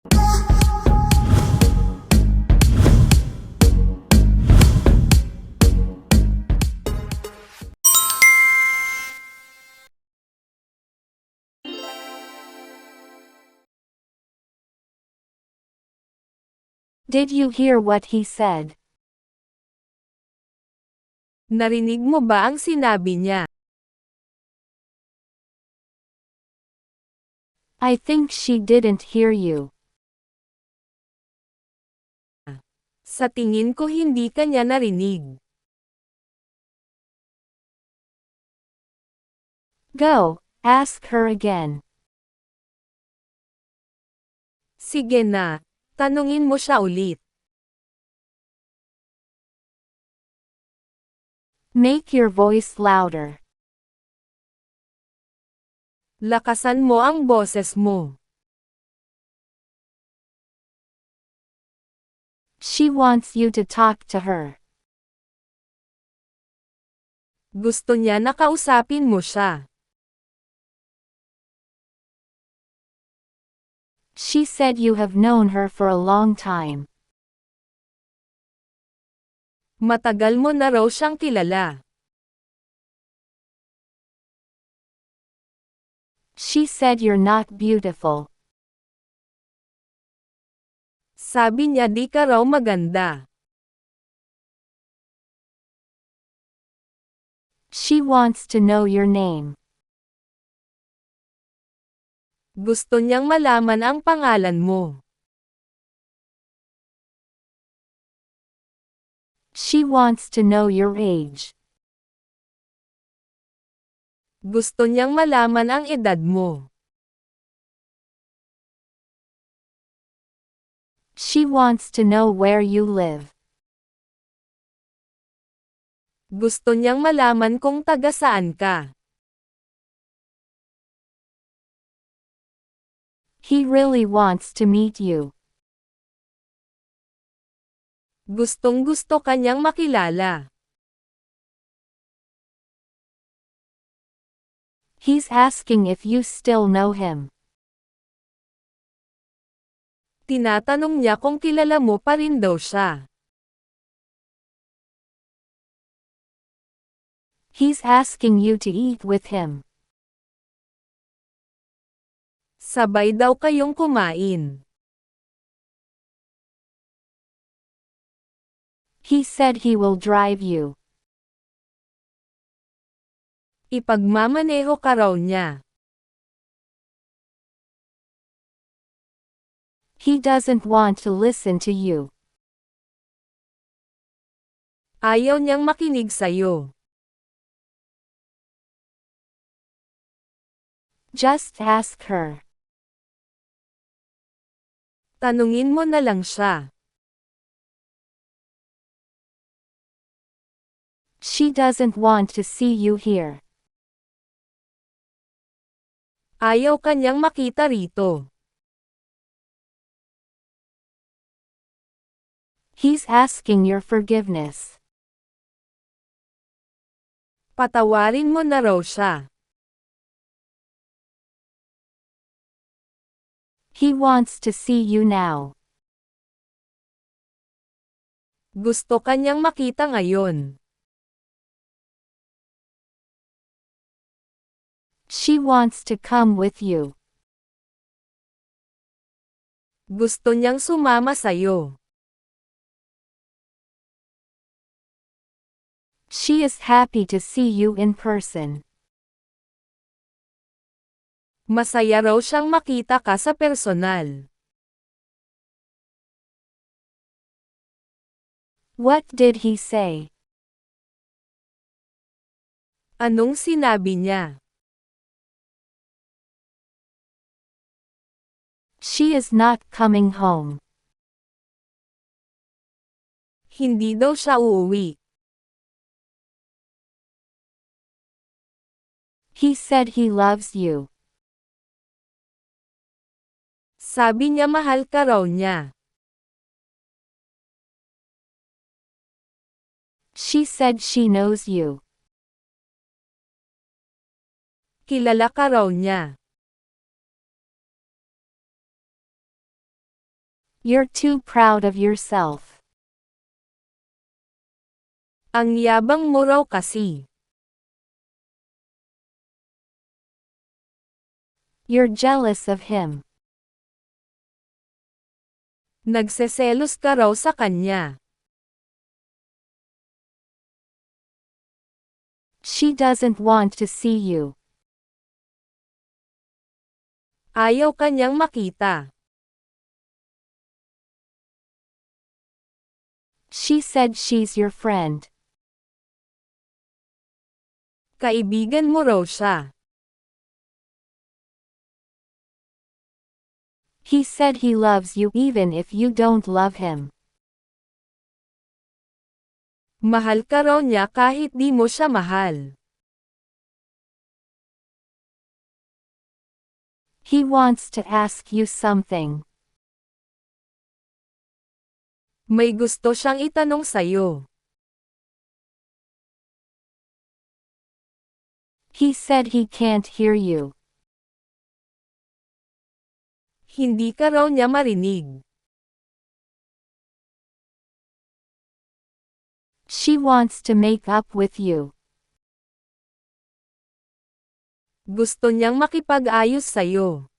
Did you hear what he said? Narinig mo ba ang sinabi niya? I think she didn't hear you. Sa tingin ko hindi kanya narinig. Go, ask her again. Sige na, tanungin mo siya ulit. Make your voice louder. Lakasan mo ang boses mo. She wants you to talk to her. Gusto niya na kausapin mo siya. She said you have known her for a long time. Matagal mo na raw siyang kilala. She said you're not beautiful. Sabi niya di ka raw maganda. She wants to know your name. Gusto niyang malaman ang pangalan mo. She wants to know your age. Gusto niyang malaman ang edad mo. She wants to know where you live. Gusto niyang malaman kung taga saan ka. He really wants to meet you. Gustong-gusto ka niyang makilala. He's asking if you still know him. Tinatanong niya kung kilala mo pa rin daw siya. He's asking you to eat with him. Sabay daw kayong kumain. He said he will drive you. Ipagmamaneho ka raw niya. He doesn't want to listen to you. Ayaw niyang makinig sa'yo. Just ask her. Tanungin mo na lang siya. She doesn't want to see you here. Ayaw kanyang makita rito. He's asking your forgiveness. Patawarin mo na raw siya. He wants to see you now. Gusto kanyang makita ngayon. She wants to come with you. Gusto niyang sumama sa'yo. She is happy to see you in person. Masaya raw siyang makita ka sa personal. What did he say? Anong sinabi niya? She is not coming home. Hindi daw siya uuwi. He said he loves you. Sabi niya mahal ka raw niya. She said she knows you. Kilala ka raw niya. You're too proud of yourself. Ang yabang mo raw kasi. You're jealous of him. Nagseselos ka raw sa kanya. She doesn't want to see you. Ayaw kanyang makita. She said she's your friend. Kaibigan mo raw siya. He said he loves you even if you don't love him. Mahal ka raw niya kahit di mo siya mahal. He wants to ask you something. May gusto siyang itanong sa'yo. He said he can't hear you. Hindi ka raw niya marinig. She wants to make up with you. Gusto niyang makipag-ayos sa'yo.